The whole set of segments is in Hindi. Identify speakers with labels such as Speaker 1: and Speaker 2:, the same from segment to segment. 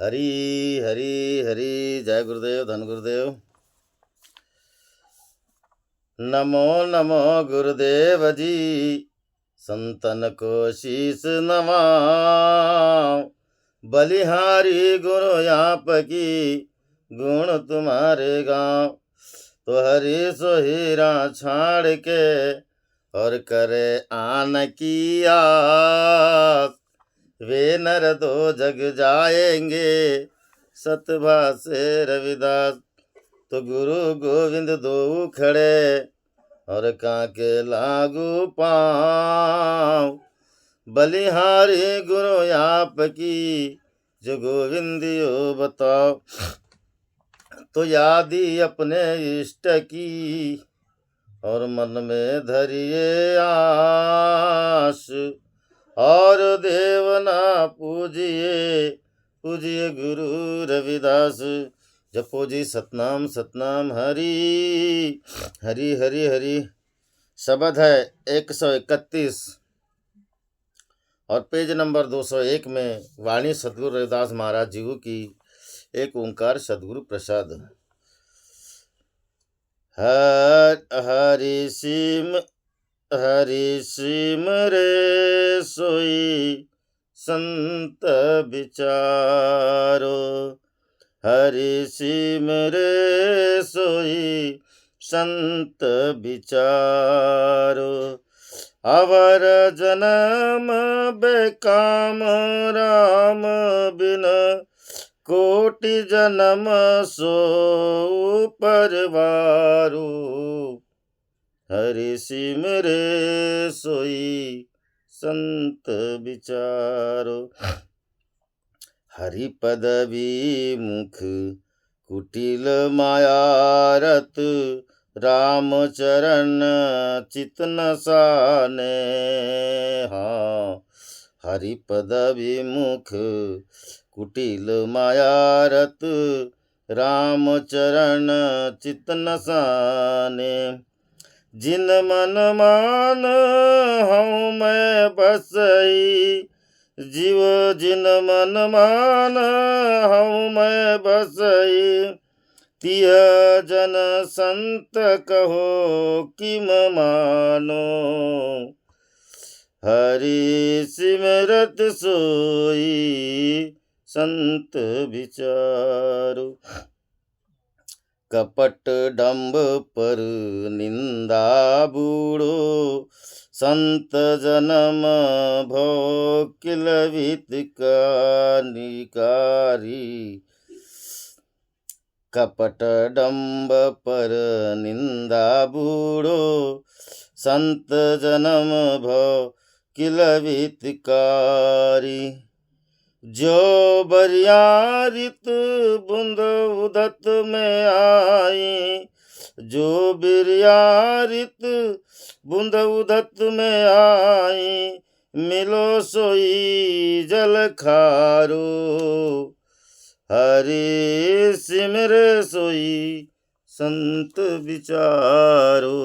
Speaker 1: हरी हरी हरी। जय गुरुदेव, धन गुरुदेव। नमो नमो गुरुदेव जी, संतन को शीस नवाऊं। बलिहारी गुरु आप की, गुण तुम्हारे गाँव। तो हरि सो हीरा छाड़ के, और करे आन की आस। वे नर दो जग जाएंगे, सतभा से रविदास। तो गुरु गोविंद दो खड़े, और काके लागू पाँव। बलिहारी गुरु आप की, जो गोविंदियो बताओ। तो यादी अपने इष्ट की, और मन में धरिए आस। और देवना पूजिए, पूजिए गुरु रविदास। जपो जी सतनाम सतनाम हरि हरि हरि हरि। शब्द है 131 और पेज नंबर 201 में वाणी सदगुरु रविदास महाराज जी की एक ओंकार सदगुरु प्रसाद। हरि सिम रे सोई संत विचारो। हरि सिम रे सोई संत विचारो। अवर जन्म बेकाम राम बिन, कोटि जन्म सो परवारो। हरि सिम रे सोई संत विचारो। हरि पदवी मुख कुटिल मायारत, राम चरण चित न साने। हाँ, हरि पदवी मुख कुटिल मायारत, राम चरण चित न साने। जिन मन मान हूँ मैं बसई, जीव जिन मन मान हूँ मैं बसई। तिय जन संत कहो किम मानो। हरि सिमरत सोई संत विचारो। कपट डंब पर निंदा बूढ़ो, संत जन्म भो किलवित कानिकारी। कपट डंब पर निंदा बूढ़ो, संत जन्म भो किलवित कारी। जो बरियारित बुंद उदत में आई, जो बिरियारित बुंद उदत में आई। मिलो सोई जल खारो। हरि सिमर सोई संत विचारो।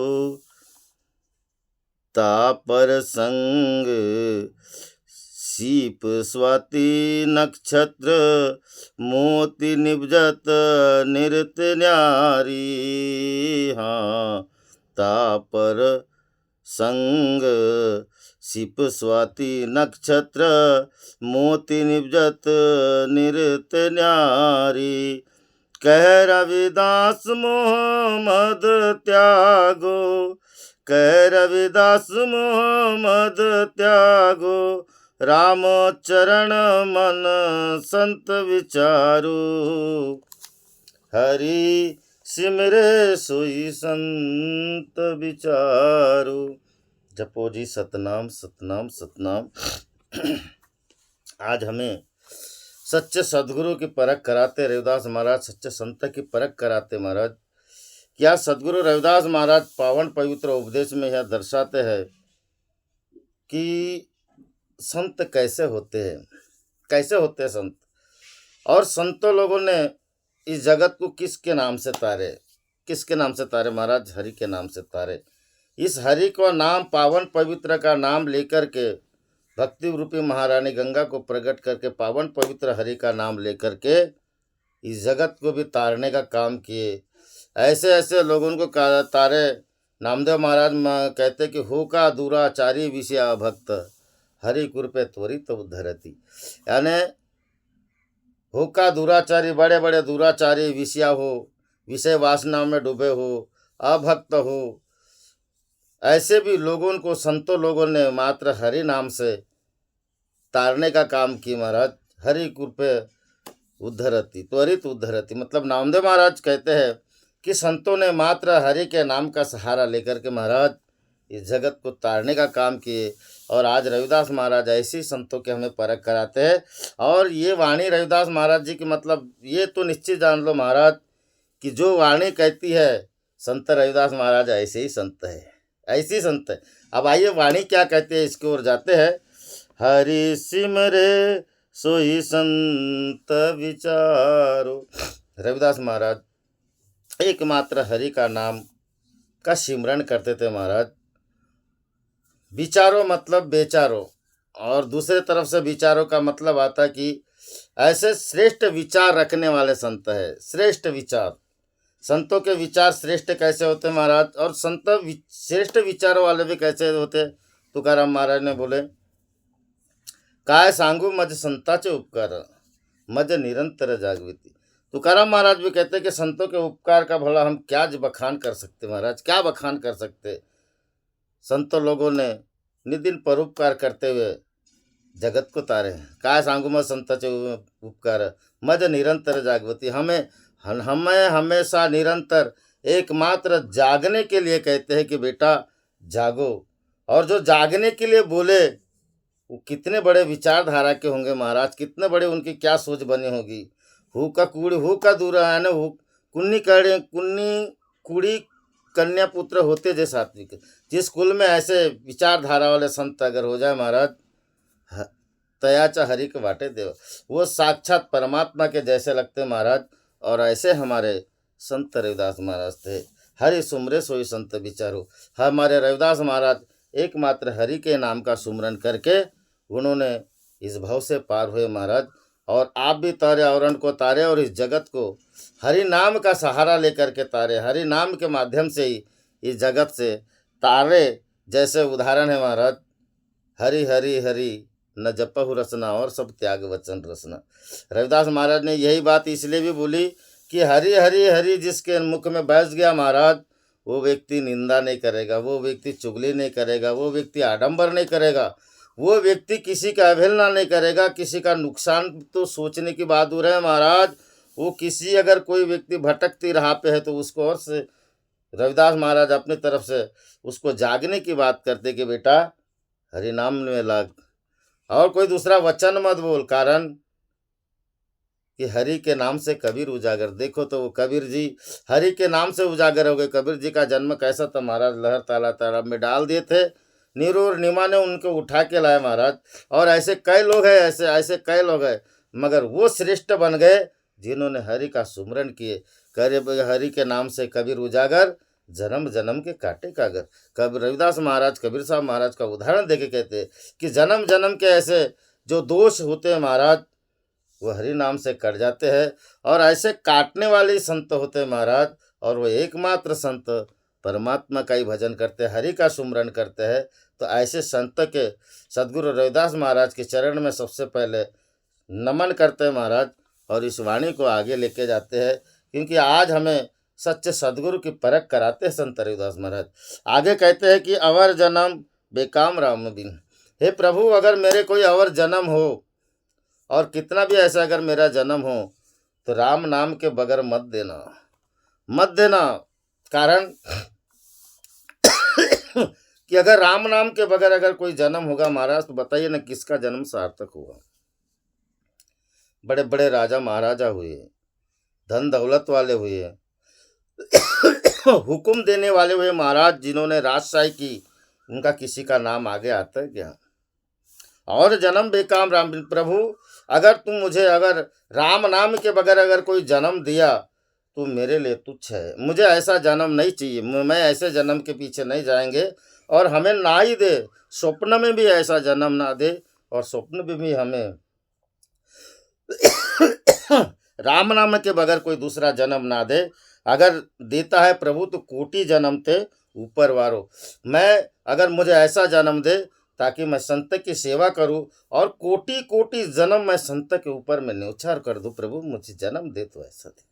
Speaker 1: तापर संग सीप स्वाति नक्षत्र, मोती निभजत निरत न्यारी। हाँ, तापर संग सीप स्वाति नक्षत्र, मोती निभजत निरत न्यारी। कह रविदास मोहम्मद त्यागो, कह रविदास मोहम्मद त्यागो। राम चरण मन संत विचारो। हरि सिमरे सोई संत विचारो। जपो जी सतनाम सतनाम सतनाम। आज हमें सच्चे सदगुरु की परख कराते रविदास महाराज, सच्चे संत की परख कराते महाराज। क्या सदगुरु रविदास महाराज पावन पवित्र उपदेश में यह दर्शाते हैं कि संत कैसे होते हैं, कैसे होते हैं संत। और संतों लोगों ने इस जगत को किसके नाम से तारे, किसके नाम से तारे महाराज? हरि के नाम से तारे। इस हरि को नाम, पावन पवित्र का नाम लेकर के भक्ति रूपी महारानी गंगा को प्रकट करके पावन पवित्र हरि का नाम लेकर के इस जगत को भी तारने का काम किए। ऐसे ऐसे लोगों को तारे। नामदेव महाराज कहते कि हो का दुराचारी विषया भक्त हरि कृपे त्वरित उद्धरति। यानी हो का दुराचारी, बड़े बड़े दुराचारी विषया हो, विषय वासना में डूबे हो, अभक्त हो, ऐसे भी लोगों को संतों लोगों ने मात्र हरि नाम से तारने का काम किया महाराज। हरि कृपे उद्धरति त्वरित उद्धरति, मतलब नामदेव महाराज कहते हैं कि संतों ने मात्र हरि के नाम का सहारा लेकर के महाराज इस जगत को तारने का काम किए। और आज रविदास महाराज ऐसे संतों के हमें परख कराते हैं। और ये वाणी रविदास महाराज जी की, मतलब ये तो निश्चित जान लो महाराज कि जो वाणी कहती है संत रविदास महाराज ऐसे ही संत है, ऐसे ही संत है। अब आइए वाणी क्या कहते हैं, इसकी ओर जाते हैं। हरि सिमरे सोई संत विचारो। रविदास महाराज एकमात्र हरि का नाम का सिमरन करते थे महाराज। विचारो मतलब बेचारो, और दूसरे तरफ से विचारों का मतलब आता कि ऐसे श्रेष्ठ विचार रखने वाले संत है। श्रेष्ठ विचार, संतों के विचार श्रेष्ठ कैसे होते महाराज, और संत श्रेष्ठ विचारों वाले भी कैसे होते। तुकाराम महाराज ने बोले, काय सांगू मज संताचे उपकार मज निरंतर जागृति। तुकाराम महाराज भी कहते कि संतों के उपकार का भला हम क्या बखान कर सकते महाराज, क्या बखान कर सकते। संतों लोगों ने निदिन परोपकार करते हुए जगत को तारे। काय सांगू मज संताचे उपकार मज निरंतर जागृति। हमें हमेशा निरंतर एकमात्र जागने के लिए कहते हैं कि बेटा जागो। और जो जागने के लिए बोले वो कितने बड़े विचारधारा के होंगे महाराज, कितने बड़े उनकी क्या सोच बनी होगी। हु का कूड़ी हु का दूरा है ना, कुन्नी कुड़ी कन्या पुत्र होते जे सात्विक। जिस कुल में ऐसे विचारधारा वाले संत अगर हो जाए महाराज, तयाचा हरि के बाटे देव, वो साक्षात परमात्मा के जैसे लगते महाराज। और ऐसे हमारे संत रविदास महाराज थे। हरि सुमरे सोई संत विचारो। हमारे रविदास महाराज एकमात्र हरि के नाम का सुमरन करके उन्होंने इस भव से पार हुए महाराज। और आप भी तारे आवरण को तारे और इस जगत को हरि नाम का सहारा लेकर के तारे। हरि नाम के माध्यम से ही इस जगत से तारे। जैसे उदाहरण है महाराज, हरि हरि हरि न जपहु रसना और सब त्याग वचन रसना। रविदास महाराज ने यही बात इसलिए भी बोली कि हरि हरि हरि जिसके मुख में बैठ गया महाराज, वो व्यक्ति निंदा नहीं करेगा, वो व्यक्ति चुगली नहीं करेगा, वो व्यक्ति आडंबर नहीं करेगा, वो व्यक्ति किसी का अवहेलना नहीं करेगा, किसी का नुकसान तो सोचने की बात दूर है महाराज। वो किसी अगर कोई व्यक्ति भटकती राह पे है तो उसको और से रविदास महाराज अपनी तरफ से उसको जागने की बात करते कि बेटा हरि नाम में लाग और कोई दूसरा वचन मत बोल। कारण कि हरि के नाम से कबीर उजागर। देखो तो वो कबीर जी हरि के नाम से उजागर हो गए। कबीर जी का जन्म कैसा था महाराज, लहर तालाब में डाल दिए थे, नीरू और निमा ने उनको उठा के लाए महाराज। और ऐसे कई लोग हैं, ऐसे कई लोग हैं, मगर वो श्रेष्ठ बन गए जिन्होंने हरि का सुमरन किए। करे हरि के नाम से कबीर उजागर, जन्म जन्म के काटे कागर। कबीर रविदास महाराज कबीर साहब महाराज का उदाहरण देके कहते हैं कि जन्म जन्म के ऐसे जो दोष होते हैं महाराज, वो हरि नाम से कट जाते हैं। और ऐसे काटने वाले संत होते हैं महाराज, और वो एकमात्र संत परमात्मा का ही भजन करते हैं, हरि का सुमरन करते हैं। तो ऐसे संत के सदगुरु रविदास महाराज के चरण में सबसे पहले नमन करते हैं महाराज, और इस वाणी को आगे लेके जाते हैं। क्योंकि आज हमें सच्चे सदगुरु की परख कराते हैं संत रविदास महाराज। आगे कहते हैं कि अवर जन्म बेकाम राम बिन। हे प्रभु, अगर मेरे कोई अवर जन्म हो और कितना भी ऐसा अगर मेरा जन्म हो तो राम नाम के बगैर मत देना। कारण कि अगर राम नाम के बगैर अगर कोई जन्म होगा महाराज, तो बताइए ना किसका जन्म सार्थक होगा। बड़े बड़े राजा महाराजा हुए, धन दौलत वाले हुए, हुक्म देने वाले हुए महाराज, जिन्होंने राजशाही की, उनका किसी का नाम आगे आता है क्या। और जन्म बेकाम राम बिन। प्रभु, अगर तुम मुझे अगर राम नाम के बगैर अगर कोई जन्म दिया तो मेरे लिए तुच्छ है। मुझे ऐसा जन्म नहीं चाहिए, मैं ऐसे जन्म के पीछे नहीं जाएंगे। और हमें ना ही दे, स्वप्न में भी ऐसा जन्म ना दे और स्वप्न में भी हमें राम नाम के बगैर कोई दूसरा जन्म ना दे। अगर देता है प्रभु तो कोटि जन्म थे ऊपर वारो। मैं अगर मुझे ऐसा जन्म दे ताकि मैं संत की सेवा करूं और कोटि कोटि जन्म मैं संत के ऊपर में न्योछावर कर दूं, प्रभु मुझे जन्म दे तो ऐसा दे।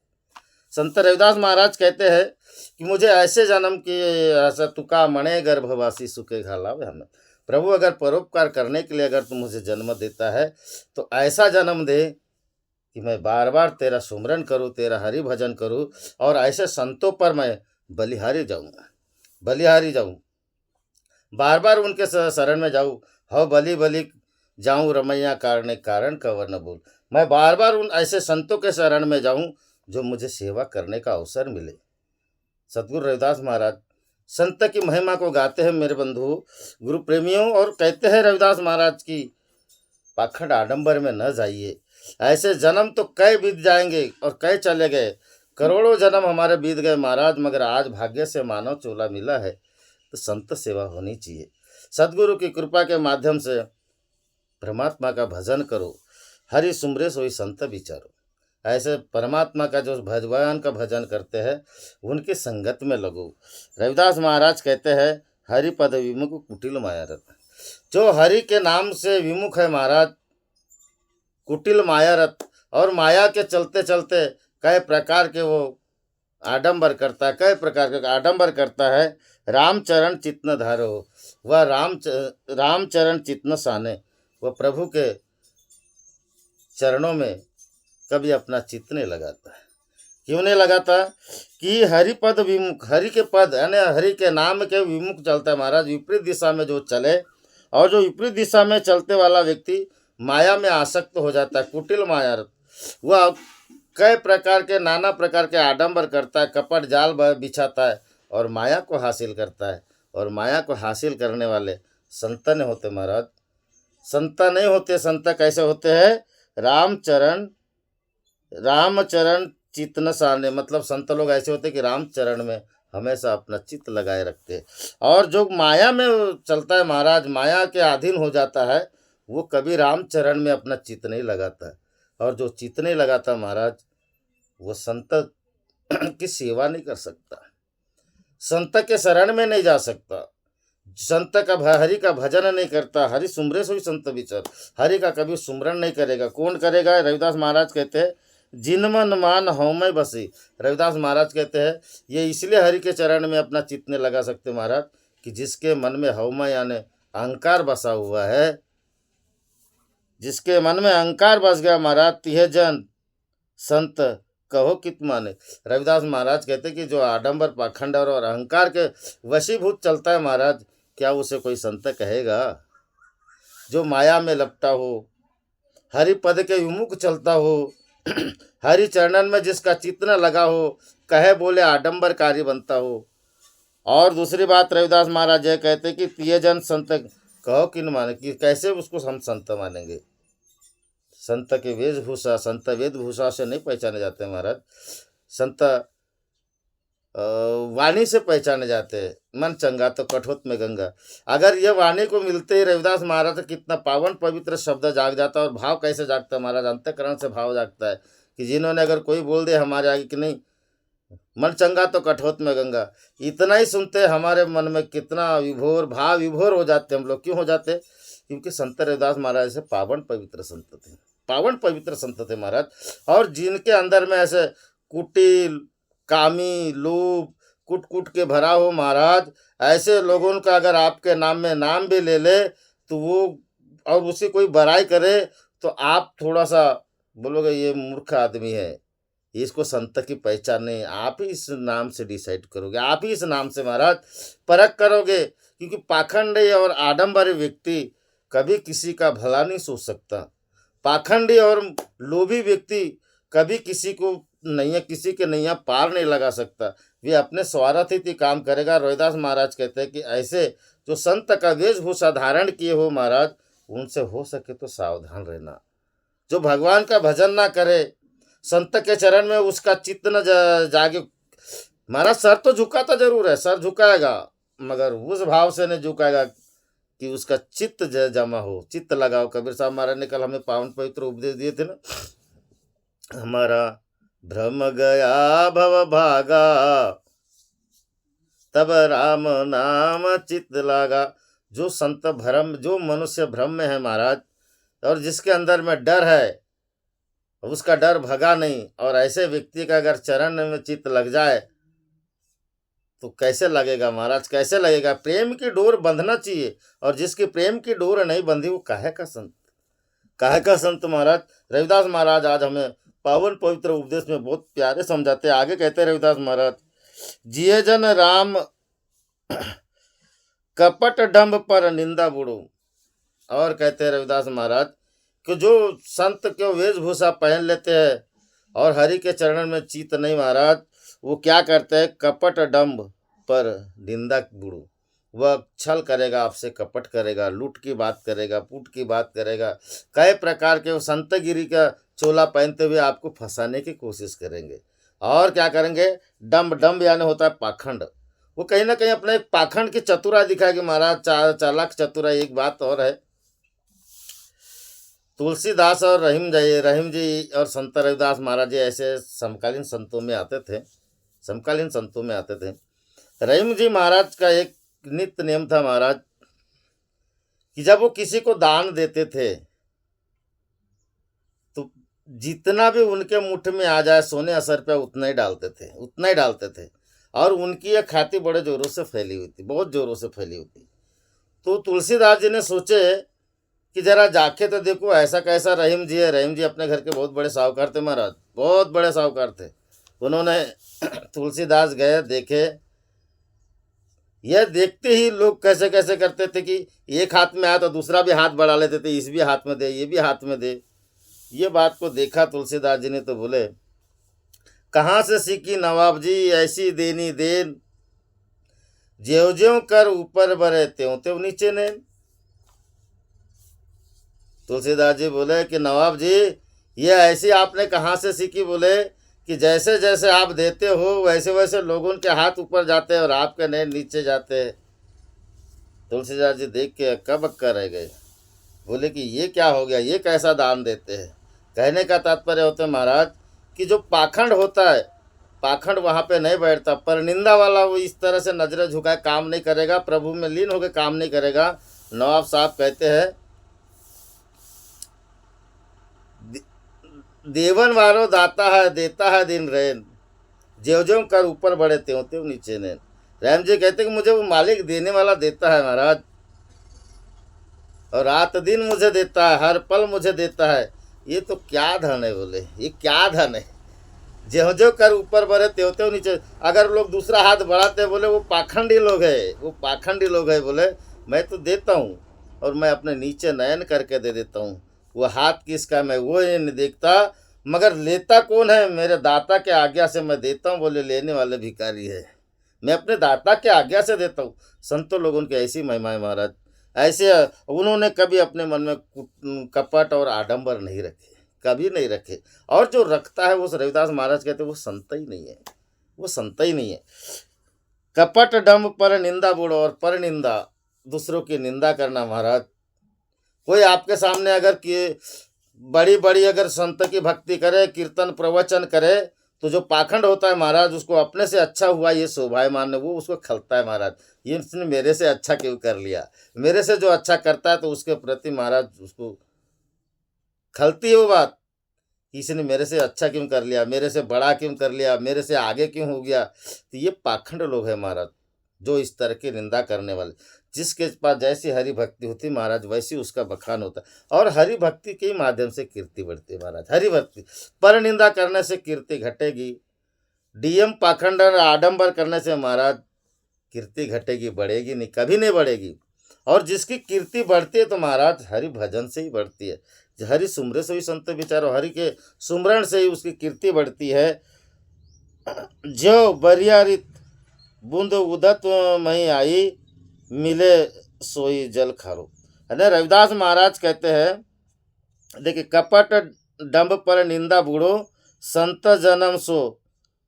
Speaker 1: संत रविदास महाराज कहते हैं कि मुझे ऐसे जन्म की ऐसा तुका मणे गर्भवासी सुखे घालावे हमें। प्रभु अगर परोपकार करने के लिए अगर तू मुझे जन्म देता है तो ऐसा जन्म दे कि मैं बार बार तेरा सुमरन करूं, तेरा हरि भजन करूं और ऐसे संतों पर मैं बलिहारी जाऊं, बार बार उनके शरण में जाऊं। हव बलि बलि जाऊं रमैया कारणे कारण कवर न बोल। मैं बार बार उन ऐसे संतों के शरण में जाऊं जो मुझे सेवा करने का अवसर मिले। सतगुरु रविदास महाराज संत की महिमा को गाते हैं मेरे बंधु गुरु प्रेमियों, और कहते हैं रविदास महाराज की पाखंड आडंबर में न जाइए। ऐसे जन्म तो कई बीत जाएंगे और कई चले गए, करोड़ों जन्म हमारे बीत गए महाराज, मगर आज भाग्य से मानव चोला मिला है तो संत सेवा होनी चाहिए। सदगुरु की कृपा के माध्यम से परमात्मा का भजन करो, हरि सुमरे सोई संत विचारो। ऐसे परमात्मा का जो भगवान का भजन करते हैं उनकी संगत में लगो। रविदास महाराज कहते हैं हरि पद विमुख कुटिल मायारत। जो हरि के नाम से विमुख है महाराज, कुटिल मायारत, और माया के चलते चलते कई प्रकार के वो आडंबर करता है, कई प्रकार के आडंबर करता है। रामचरण चित्न धारो, वह रामचरण चित्न साने, वह प्रभु के चरणों में कभी अपना चित्त नहीं लगाता है। क्यों नहीं लगाता? कि हरि पद विमुख, हरि के पद यानी हरि के नाम के विमुख चलता है महाराज। विपरीत दिशा में जो चले, और जो विपरीत दिशा में चलते वाला व्यक्ति माया में आसक्त हो जाता है, कुटिल माया, वह कई प्रकार के नाना प्रकार के आडंबर करता है, कपट जाल बिछाता है और माया को हासिल करता है। और माया को हासिल करने वाले संत नहीं होते महाराज, संत नहीं होते। संत कैसे होते हैं? रामचरण चित्त साने, मतलब संत लोग ऐसे होते कि रामचरण में हमेशा अपना चित्त लगाए रखते हैं। और जो माया में चलता है महाराज, माया के अधीन हो जाता है, वो कभी रामचरण में अपना चित्त नहीं लगाता है। और जो चित्त नहीं लगाता महाराज, वो संत की सेवा नहीं कर सकता, संत के शरण में नहीं जा सकता, संत का हरि का भजन नहीं करता। हरि सुमरे सोई संत विचार, हरि का कभी सुमरन नहीं करेगा। कौन करेगा? रविदास महाराज कहते हैं जिन मन मान हौ मैं बसी। रविदास महाराज कहते हैं ये इसलिए हरि के चरण में अपना चित्त नहीं लगा सकते महाराज कि जिसके मन में हौमय यानी अहंकार बसा हुआ है, जिसके मन में अहंकार बस गया महाराज, तिह जन संत कहो कित माने। रविदास महाराज कहते कि जो आडंबर पाखंड और अहंकार के वशीभूत चलता है महाराज, क्या उसे कोई संत कहेगा? जो माया में लपटा हो, हरि पद के विमुख चलता हो, हरि चरणन में जिसका चित्त न लगा हो, कहे बोले आडंबरकारी बनता हो। और दूसरी बात रविदास महाराज यह कहते कि तिय जन संत कहो किन माने, कि कैसे उसको हम संत मानेंगे? संत के वेशभूषा, संत वेदभूषा से नहीं पहचाने जाते महाराज, संत वाणी से पहचाने जाते हैं। मन चंगा तो कठोत में गंगा। अगर ये वाणी को मिलते ही रविदास महाराज कितना पावन पवित्र शब्द जाग जाता है। और भाव कैसे जागता है महाराज? अंतःकरण से भाव जागता है कि जिन्होंने अगर कोई बोल दे हमारे आगे कि नहीं मन चंगा तो कठोत में गंगा, इतना ही सुनते हमारे मन में कितना विभोर भाव विभोर हो जाते हम लोग। क्यों हो जाते? क्योंकि संत रविदास महाराज से पावन पवित्र संत थे, पावन पवित्र संत थे महाराज। और जिनके अंदर में ऐसे कुटिल कामी लोभ कुट कुट के भरा हो महाराज, ऐसे लोगों का अगर आपके नाम में नाम भी ले ले तो वो और उसी कोई बड़ाई करे तो आप थोड़ा सा बोलोगे ये मूर्ख आदमी है, इसको संत की पहचान नहीं। आप ही इस नाम से डिसाइड करोगे, आप ही इस नाम से महाराज परख करोगे। क्योंकि पाखंडी और आडंबरी व्यक्ति कभी किसी का भला नहीं सोच सकता। पाखंडी और लोभी व्यक्ति कभी किसी को नैया, किसी के नैया पार नहीं लगा सकता, वे अपने स्वार्थ ही काम करेगा। रविदास महाराज कहते हैं कि ऐसे जो संत का वेशभूषा धारण किए हो महाराज, उनसे हो सके तो सावधान रहना। जो भगवान का भजन ना करे, संत के चरण में उसका चित्त न जागे महाराज, सर तो झुकाता जरूर है, सर झुकाएगा, मगर उस भाव से नहीं झुकाएगा कि उसका चित्त जमा हो, चित्त लगाओ। कबीर साहब महाराज ने कल हमें पावन पवित्र उपदेश दिए थे ना, हमारा भ्रम गया भव भागा, तब राम नाम चित्त लागा। जो संत भ्रम, जो मनुष्य भ्रम में है महाराज, और जिसके अंदर में डर है, उसका डर भगा नहीं, और ऐसे व्यक्ति का अगर चरण में चित्त लग जाए तो कैसे लगेगा महाराज, कैसे लगेगा। प्रेम की डोर बंधना चाहिए, और जिसकी प्रेम की डोर नहीं बंधी वो काहे का संत, काहे का संत महाराज। रविदास महाराज आज हमें पावन पवित्र उपदेश में बहुत प्यारे समझाते हैं। आगे कहते हैं रविदास महाराज, जिये जन राम कपट डंब पर निंदा बुड़ो। और कहते हैं रविदास महाराज कि जो संत के वेशभूषा पहन लेते हैं और हरि के चरण में चित नहीं महाराज, वो क्या करते हैं, कपट डंब पर निंदा बुड़ो। वह छल करेगा आपसे, कपट करेगा, लूट की बात करेगा, पुट की बात करेगा, कई प्रकार के वो संतगिरी का चोला पहनते हुए आपको फंसाने की कोशिश करेंगे। और क्या करेंगे, डंब, डंब यानी होता है पाखंड। वो कहीं ना कहीं अपने एक पाखंड की चतुराई दिखाएगी महाराज, चालाक चतुराई। एक बात और है, तुलसीदास और रहीम जी और संत रविदास महाराज जी ऐसे समकालीन संतों में आते थे, समकालीन संतों में आते थे। रहीम जी महाराज का एक नित्य नियम था महाराज कि जब वो किसी को दान देते थे तो जितना भी उनके मुठ में आ जाए सोने असर पे उतना ही डालते थे, उतना ही डालते थे। और उनकी यह ख्याति बड़े जोरों से फैली हुई थी, बहुत जोरों से फैली हुई थी। तो तुलसीदास जी ने सोचे कि जरा जाके तो देखो ऐसा कैसा रहीम जी है। रहीम जी अपने घर के बहुत बड़े साहूकार थे महाराज, बहुत बड़े साहूकार थे। उन्होंने तुलसीदास गए, देखे। यह देखते ही लोग कैसे कैसे करते थे कि एक हाथ में आया तो दूसरा भी हाथ बढ़ा लेते थे, इस भी हाथ में दे, ये भी हाथ में दे। ये बात को देखा तुलसीदास जी ने तो बोले, कहाँ से सीखी नवाब जी ऐसी देनी देन, ज्यों ज्यों कर ऊपर बरे त्यों त्यों नीचे नैन। तुलसीदास जी बोले कि नवाब जी ये ऐसी आपने कहाँ से सीखी। बोले कि जैसे जैसे आप देते हो वैसे वैसे लोगों के हाथ ऊपर जाते हैं और आपके नैन नीचे जाते हैं। तुलसीदास जी देख के कब अक्का रह गए, बोले कि ये क्या हो गया, ये कैसा दान देते हैं। कहने का तात्पर्य होता है महाराज कि जो पाखंड होता है, पाखंड वहाँ पे नहीं बैठता। पर निंदा वाला वो इस तरह से नजरें झुकाए काम नहीं करेगा, प्रभु में लीन होकर काम नहीं करेगा। नवाब साहब कहते हैं, देवन वारो दाता है देता है दिन रैन, ज्यों ज्यों कर ऊपर बढ़े त्यों त्यों नीचे नैन। रैम जी कहते हैं कि मुझे वो मालिक देने वाला देता है महाराज, और रात दिन मुझे देता है, हर पल मुझे देता है। ये तो क्या धन है, बोले ये क्या धन है। ज्यों ज्यों कर ऊपर बढ़े त्यों त्यों नीचे। अगर लोग दूसरा हाथ बढ़ाते बोले वो पाखंडी लोग है, वो पाखंडी लोग है। बोले मैं तो देता हूँ और मैं अपने नीचे नयन करके दे देता हूँ। वो हाथ किसका मैं वो नहीं देखता, मगर लेता कौन है, मेरे दाता के आज्ञा से मैं देता हूँ। बोले लेने वाले भिखारी है, मैं अपने दाता के आज्ञा से देता हूँ। संतों लोगों की ऐसी महिमा है महाराज। ऐसे उन्होंने कभी अपने मन में कपट और आडंबर नहीं रखे, कभी नहीं रखे। और जो रखता है वो रविदास महाराज कहते हैं वो संत ही नहीं है, वो संत ही नहीं है। कपट डंब पर निंदा बुड़ो, और पर निंदा दूसरों की निंदा करना महाराज। कोई आपके सामने अगर कि बड़ी बड़ी अगर संत की भक्ति करे, कीर्तन प्रवचन करे, तो जो पाखंड होता है महाराज उसको अपने से अच्छा हुआ ये शोभायमान, वो उसको खलता है महाराज। ये इसने मेरे से अच्छा क्यों कर लिया, मेरे से जो अच्छा करता है तो उसके प्रति महाराज उसको खलती है वो बात, इसने मेरे से अच्छा क्यों कर लिया, मेरे से बड़ा क्यों कर लिया, मेरे से आगे क्यों हो गया। तो ये पाखंड लोग हैं महाराज, जो इस तरह की निंदा करने वाले। जिसके पास जैसी हरि भक्ति होती महाराज वैसी उसका बखान होता है, और हरि भक्ति के माध्यम से कीर्ति बढ़ती है महाराज। हरि भक्ति पर निंदा करने से कीर्ति घटेगी, डीएम पाखंड और आडंबर करने से महाराज कीर्ति घटेगी, बढ़ेगी नहीं, कभी नहीं बढ़ेगी। और जिसकी कीर्ति बढ़ती है तो महाराज हरि भजन से ही बढ़ती है। हरि सुमरे से ही संत विचारो, हरि के सुमरण से ही उसकी कीर्ति बढ़ती है। जो बरियारित बूंद उदत मही आई, मिले सोई जल खारो। अरे रविदास महाराज कहते हैं देखिए, कपट डंब पर निंदा बूढ़ो, संत जन्म सो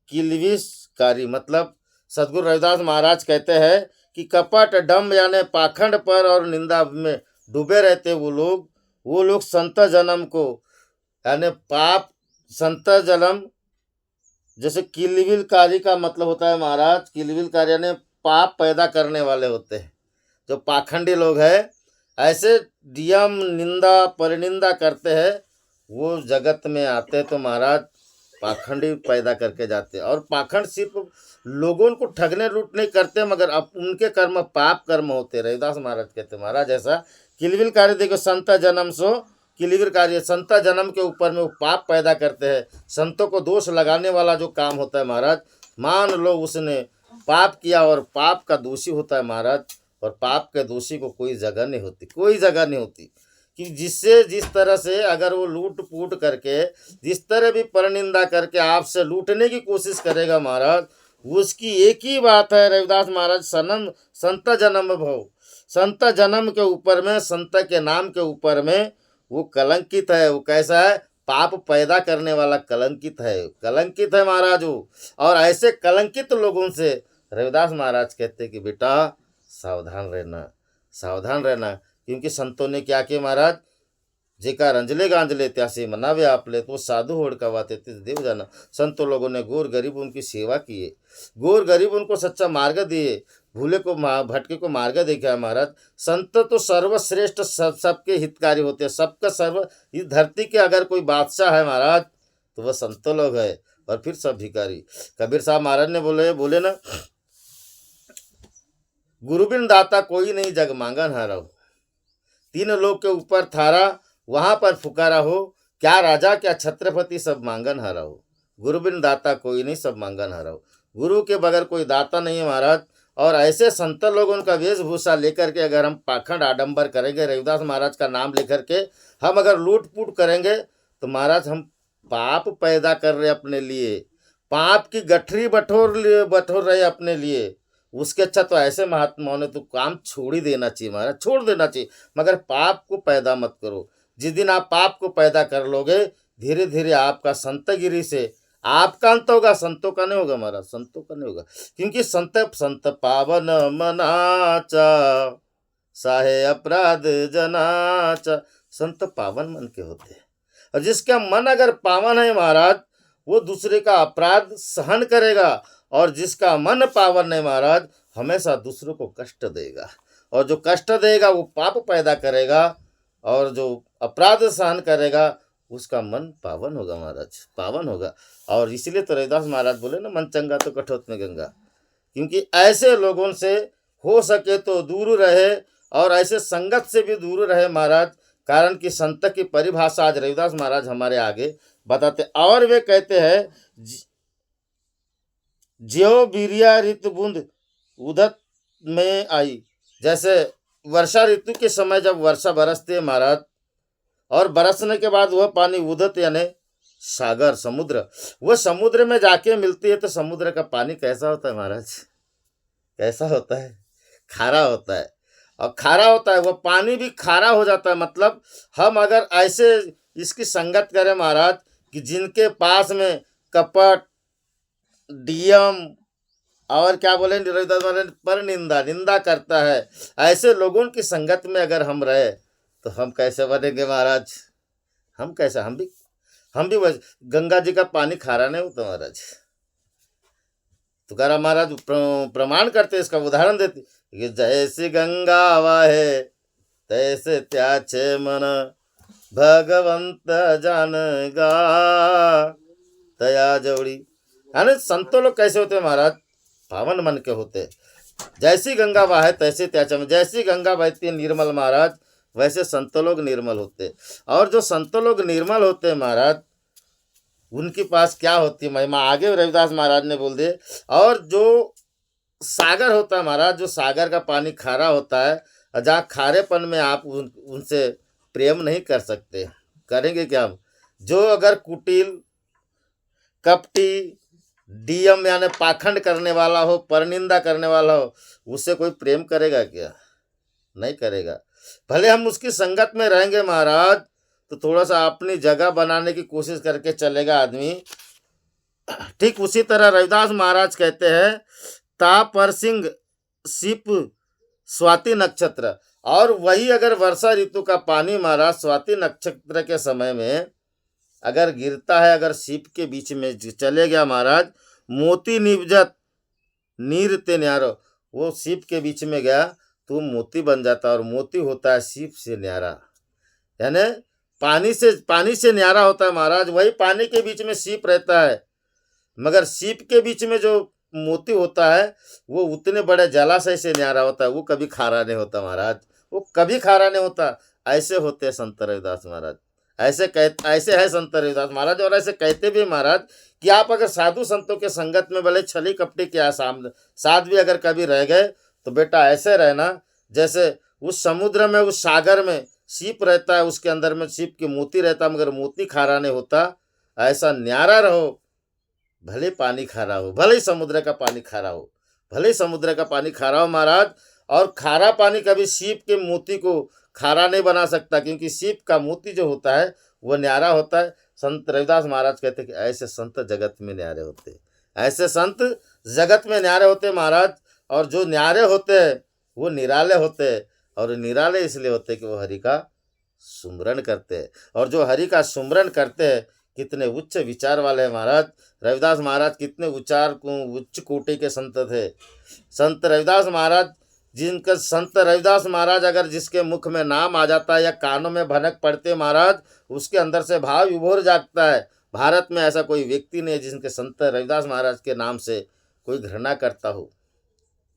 Speaker 1: किलविश कारी। मतलब सदगुरु रविदास महाराज कहते हैं कि कपट डम यानी पाखंड पर और निंदा में डूबे रहते वो लोग संत जन्म को यानी पाप संत जन्म, जैसे किलबिलकारी का मतलब होता है महाराज, किलबिलकारी यानी पाप पैदा करने वाले होते हैं जो पाखंडी लोग हैं, ऐसे नियम निंदा परिनिंदा करते हैं, वो जगत में आते हैं तो महाराज पाखंडी पैदा करके जाते हैं। और पाखंड सिर्फ लोगों को ठगने लूटने करते मगर अब उनके कर्म पाप कर्म होते। रविदास महाराज कहते महाराज ऐसा किलबिल कार्य देखो, संत जन्म सो किलबिल कार्य, संत जन्म के ऊपर में वो पाप पैदा करते हैं। संतों को दोष लगाने वाला जो काम होता है महाराज, मान लो उसने पाप किया और पाप का दोषी होता है महाराज, और पाप के दोषी को कोई जगह नहीं होती, कोई जगह नहीं होती कि जिससे जिस तरह से अगर वो लूट पूट करके जिस तरह भी परनिंदा करके आपसे लूटने की कोशिश करेगा महाराज, उसकी एक ही बात है रविदास महाराज, सनम संत जन्म भव, संत जन्म के ऊपर में संत के नाम के ऊपर में वो कलंकित है। वो कैसा है? पाप पैदा करने वाला कलंकित है, कलंकित है महाराज वो। और ऐसे कलंकित लोगों से रविदास महाराज कहते कि बेटा सावधान रहना, सावधान रहना, क्योंकि संतों ने क्या किया महाराज, जेका रंजले गांजले त्यासे मनावे आपले, तो साधु होड़ कवाते देव जाना। संतों लोगों ने गोर गरीब उनकी सेवा किए, गोर गरीब उनको सच्चा मार्ग दिए, भूले को भटके को मार्ग देखा महाराज। संत तो सर्वश्रेष्ठ सबके हितकारी होते हैं, सबका सर्व, इस धरती के अगर कोई बादशाह है महाराज तो वह संत लोग है, और फिर सब भिखारी। कबीर साहब महाराज ने बोले ना, गुरु बिन दाता कोई नहीं जग मांगन हारा, तीन लोग के ऊपर थारा वहां पर फुकारा हो, क्या राजा क्या छत्रपति सब मांगन हारा हो। गुरु बिन दाता कोई नहीं सब मांगन हारा हो, गुरु के बगैर कोई दाता नहीं है महाराज। और ऐसे संत लोगों का वेशभूषा लेकर के अगर हम पाखंड आडंबर करेंगे, रविदास महाराज का नाम लेकर के हम अगर लूट पूट करेंगे तो महाराज हम पाप पैदा कर रहे अपने लिए, पाप की गठरी बटोर रहे अपने लिए। उसके अच्छा तो ऐसे महात्माओं ने तो काम छोड़ ही देना चाहिए महाराज, छोड़ देना चाहिए, मगर पाप को पैदा मत करो। जिस दिन आप पाप को पैदा कर लोगे, धीरे धीरे आपका संतगिरी से आपका अंत होगा, संतों का नहीं होगा महाराज, संतों का नहीं होगा। क्योंकि संत पावन मनाचा, साहे अपराध जनाचा, संत पावन मन के होते हैं। और जिसका मन अगर पावन है महाराज, वो दूसरे का अपराध सहन करेगा, और जिसका मन पावन है महाराज, हमेशा दूसरों को कष्ट देगा, और जो कष्ट देगा वो पाप पैदा करेगा, और जो अपराध सहन करेगा उसका मन पावन होगा महाराज, पावन होगा। और इसलिए तो रविदास महाराज बोले ना, मन चंगा तो कठोत में गंगा। क्योंकि ऐसे लोगों से हो सके तो दूर रहे, और ऐसे संगत से भी दूर रहे महाराज। कारण कि संत की परिभाषा आज रविदास महाराज हमारे आगे बताते, और वे कहते हैं ज्यो बिरिया ऋतु बूंद उदत में आई। जैसे वर्षा ऋतु के समय जब वर्षा बरसती है महाराज, और बरसने के बाद वह पानी उदत यानी सागर समुद्र, वह समुद्र में जाके मिलती है, तो समुद्र का पानी कैसा होता है महाराज? कैसा होता है? खारा होता है। और खारा होता है, वह पानी भी खारा हो जाता है। मतलब हम अगर ऐसे इसकी संगत करें महाराज कि जिनके पास में कपट डीएम और क्या बोले रविदास महाराज पर निंदा करता है, ऐसे लोगों की संगत में अगर हम रहे तो हम कैसे बनेंगे महाराज? हम कैसे, हम भी गंगा जी का पानी खारा नहीं होता महाराज। तुकाराम महाराज प्रमाण करते, इसका उदाहरण देते कि जैसी गंगा वाहे तैसे त्याचे मन, भगवंत जानगा तया जवड़ी। यानी संतों लोग कैसे होते हैं महाराज? पावन मन के होते। जैसी गंगा वाहे तैसे त्याचे मन, जैसी गंगा बहती है निर्मल महाराज, वैसे संत लोग निर्मल होते। और जो संत लोग निर्मल होते हैं महाराज, उनके पास क्या होती है महिमा, आगे रविदास महाराज ने बोल दिए। और जो सागर होता है महाराज, जो सागर का पानी खारा होता है, जहाँ खारेपन में आप उनसे प्रेम नहीं कर सकते, करेंगे क्या हम? जो अगर कुटिल कपटी डीएम यानी पाखंड करने वाला हो, परनिंदा करने वाला हो, उससे कोई प्रेम करेगा क्या? नहीं करेगा। भले हम उसकी संगत में रहेंगे महाराज, तो थोड़ा सा अपनी जगह बनाने की कोशिश करके चलेगा आदमी। ठीक उसी तरह रविदास महाराज कहते हैं, ता पर सिंह सीप स्वाति नक्षत्र। और वही अगर वर्षा ऋतु का पानी महाराज स्वाति नक्षत्र के समय में अगर गिरता है, अगर सीप के बीच में चले गया महाराज, मोती निवजत नीर ते न्यारो, वो सीप के बीच में गया तो मोती बन जाता, और मोती होता है सीप से न्यारा, यानी पानी से न्यारा होता है महाराज। वही पानी के बीच में सीप रहता है, मगर सीप के बीच में जो मोती होता है वो उतने बड़े जलाशय से न्यारा होता है, वो कभी खारा नहीं होता महाराज, वो कभी खारा नहीं होता। ऐसे होते हैं संत रविदास महाराज, ऐसे है संत रविदास महाराज। और ऐसे कहते भी महाराज कि आप अगर साधु संतों के संगत में भले छली कपटी के सामने साथ भी अगर कभी रह गए तो बेटा ऐसे रहना जैसे उस समुद्र में, उस सागर में सीप रहता है, उसके अंदर में सीप की मोती रहता है, मगर मोती खारा नहीं होता। ऐसा न्यारा रहो, भले पानी खारा हो, भले ही समुद्र का पानी खारा हो, भले ही समुद्र का पानी खारा हो महाराज। और खारा पानी कभी सीप के मोती को खारा नहीं बना सकता, क्योंकि सीप का मोती जो होता है वो न्यारा होता है। संत रविदास महाराज कहते हैं कि ऐसे संत जगत में न्यारे होते हैं, ऐसे संत जगत में न्यारे होते हैं महाराज। और जो न्यारे होते हैं वो निराले होते हैं, और निराले इसलिए होते हैं कि वो हरि का सुमरन करते हैं। और जो हरि का सुमरन करते हैं कितने उच्च विचार वाले हैं महाराज। रविदास महाराज कितने उच्च कोटि के संत थे। संत रविदास महाराज, जिनका संत रविदास महाराज अगर जिसके मुख में नाम आ जाता है या कानों में भनक पड़ते महाराज, उसके अंदर से भाव विभोर जागता है। भारत में ऐसा कोई व्यक्ति नहीं जिनके संत रविदास महाराज के नाम से कोई घृणा करता हो।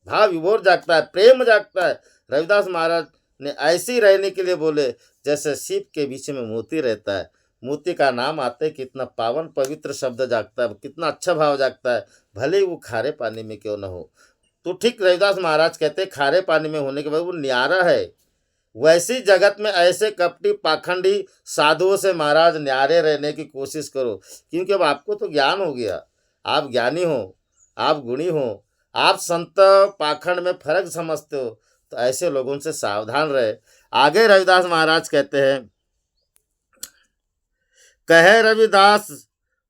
Speaker 1: भाव विभोर जागता है, प्रेम जागता है। रविदास महाराज ने ऐसे ही रहने के लिए बोले जैसे सीप के बीच में मोती रहता है। मोती का नाम आते कितना पावन पवित्र शब्द जागता है, कितना अच्छा भाव जागता है, भले ही वो खारे पानी में क्यों न हो। तो ठीक रविदास महाराज कहते हैं खारे पानी में होने के बाद वो न्यारा है। वैसी जगत में ऐसे कपटी पाखंडी साधुओं से महाराज न्यारे रहने की कोशिश करो, क्योंकि अब आपको तो ज्ञान हो गया, आप ज्ञानी हो, आप गुणी हो, आप संत पाखंड में फर्क समझते हो, तो ऐसे लोगों से सावधान रहे। आगे रविदास महाराज कहते हैं, कहे रविदास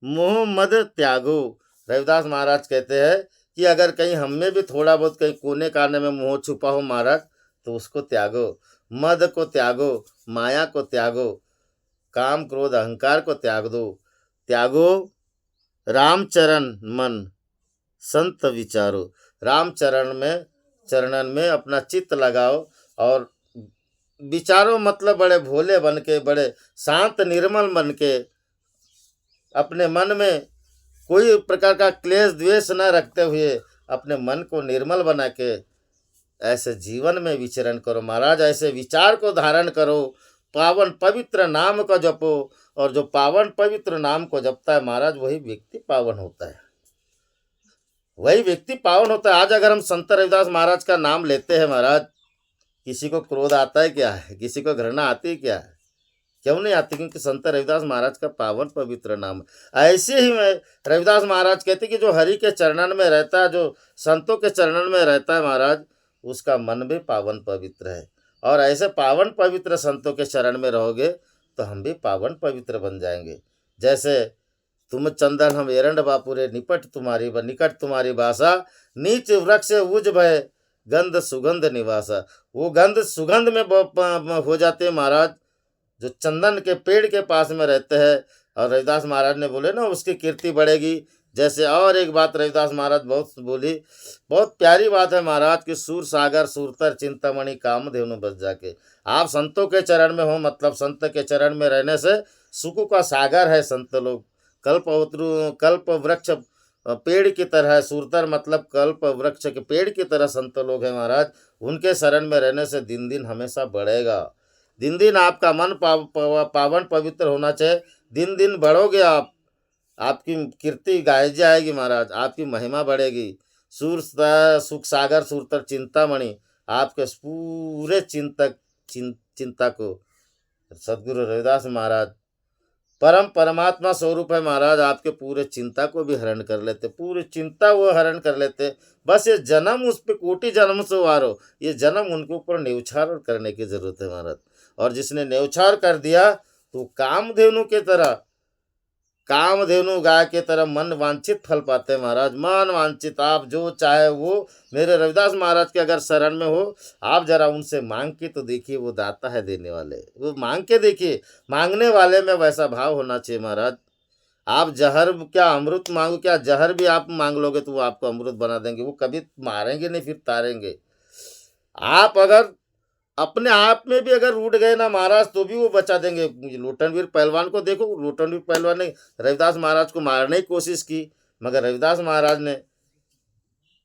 Speaker 1: मोह मद त्यागो। रविदास महाराज कहते हैं कि अगर कहीं हम में भी थोड़ा बहुत कहीं कोने काने में मोह छुपा हो महाराज, तो उसको त्यागो, मद को त्यागो, माया को त्यागो, काम क्रोध अहंकार को त्याग दो। त्यागो रामचरण मन संत विचारो। रामचरण में चरणन में अपना चित्त लगाओ और विचारो, मतलब बड़े भोले बन के, बड़े शांत निर्मल बन के, अपने मन में कोई प्रकार का क्लेश द्वेष न रखते हुए अपने मन को निर्मल बना के ऐसे जीवन में विचरण करो महाराज। ऐसे विचार को धारण करो, पावन पवित्र नाम को जपो, और जो पावन पवित्र नाम को जपता है महाराज वही व्यक्ति पावन होता है, वही व्यक्ति पावन होता है। आज अगर हम संत रविदास महाराज का नाम लेते हैं महाराज, किसी को क्रोध आता है क्या है, किसी को घृणा आती है क्या है? क्यों नहीं आती? क्योंकि संत रविदास महाराज का पावन पवित्र नाम। ऐसे ही में रविदास महाराज कहते कि जो हरि के चरणन में रहता है, जो संतों के चरणन में रहता है महाराज, उसका मन भी पावन पवित्र है। और ऐसे पावन पवित्र संतों के चरण में रहोगे तो हम भी पावन पवित्र बन जाएंगे। जैसे तुम चंदन हम एरंड बापुरे, निकट तुम्हारी भाषा, नीच वृक्ष उज भय गंध सुगंध निवासा। वो गंध सुगंध में हो जाते हैं महाराज जो चंदन के पेड़ के पास में रहते हैं। और रविदास महाराज ने बोले ना उसकी कीर्ति बढ़ेगी। जैसे और एक बात रविदास महाराज बहुत बोली, बहुत प्यारी बात है महाराज कि सूर सागर सूरतर चिंतामणि कामधेनु बस जाके। आप संतों के चरण में हो, मतलब संत के चरण में रहने से सुख का सागर है संत लोग। कल्प वृक्ष पेड़ की तरह है, सूरतर मतलब कल्प वृक्ष के पेड़ की तरह संत लोग हैं महाराज। उनके शरण में रहने से दिन दिन हमेशा बढ़ेगा। दिन दिन आपका मन पावन पवित्र होना चाहिए। दिन दिन बढ़ोगे आप, आपकी कीर्ति गाई जाएगी महाराज, आपकी महिमा बढ़ेगी। सुख सागर सूरतर चिंतामणि, आपके पूरे चिंता को सदगुरु रविदास महाराज परम परमात्मा स्वरूप है महाराज, आपके पूरे चिंता को भी हरण कर लेते, पूरी चिंता वो हरण कर लेते। बस ये जन्म उस पर कोटि जन्म से वारो, ये जन्म उनके ऊपर न्यौछावर करने की जरूरत है महाराज। और जिसने न्यौछावर कर दिया तो कामधेनु की तरह, कामधेनु गाय के तरह मन वांछित फल पाते हैं महाराज। मन वांछित, आप जो चाहे वो मेरे रविदास महाराज के अगर शरण में हो, आप जरा उनसे मांग के तो देखिए, वो दाता है देने वाले। वो मांग के देखिए, मांगने वाले में वैसा भाव होना चाहिए महाराज। आप जहर क्या अमृत मांगो, क्या जहर भी आप मांग लोगे तो वो आपको अमृत बना देंगे। वो कभी मारेंगे नहीं, फिर तारेंगे। आप अगर अपने आप में भी अगर रूठ गए ना महाराज, तो भी वो बचा देंगे। लोटनवीर पहलवान को देखो, लोटनवीर पहलवान ने रविदास महाराज को मारने की कोशिश की, मगर रविदास महाराज ने,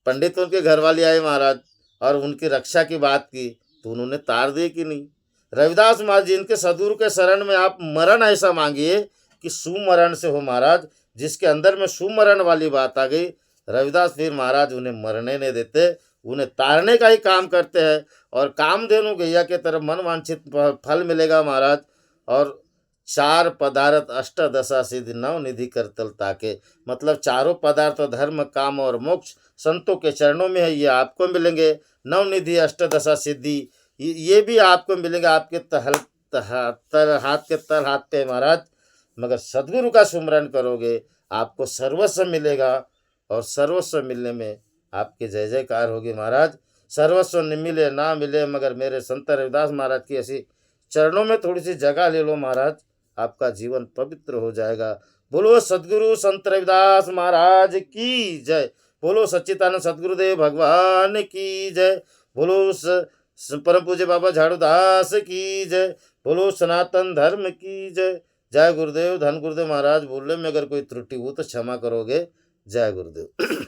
Speaker 1: पंडित उनके घर वाले आए महाराज और उनकी रक्षा की बात की, तो उन्होंने तार दी कि नहीं। रविदास महाराज जी, इनके सदगुरु के शरण में आप मरण ऐसा मांगिए कि सुमरण से हो महाराज। जिसके अंदर में सुमरण वाली बात आ गई, रविदास फिर महाराज उन्हें मरने नहीं देते, उन्हें तारने का ही काम करते हैं। और कामधेनु गैया के तरफ मन वांछित फल मिलेगा महाराज। और 4 पदार्थ अष्टदशा सिद्धि नव निधि करतल ताके, मतलब चारों पदार्थ धर्म काम और मोक्ष संतों के चरणों में है, ये आपको मिलेंगे। नवनिधि अष्टदशा सिद्धि ये भी आपको मिलेंगे, आपके हाथ के तल हाथ पे महाराज। मगर सदगुरु का सुमरन करोगे, आपको सर्वस्व मिलेगा। और सर्वस्व मिलने में आपकी जय जयकार होगी महाराज। सर्वस्व न मिले ना मिले, मगर मेरे संत रविदास महाराज की ऐसी चरणों में थोड़ी सी जगह ले लो महाराज, आपका जीवन पवित्र हो जाएगा। बोलो सदगुरु संत रविदास महाराज की जय। बोलो सच्चिदानंद सदगुरुदेव भगवान की जय। बोलो परम पूज्य बाबा झाड़ूदास की जय। बोलो सनातन धर्म की जय। जय गुरुदेव। धन गुरुदेव महाराज। बोलने में अगर कोई त्रुटि हो तो क्षमा करोगे। जय गुरुदेव।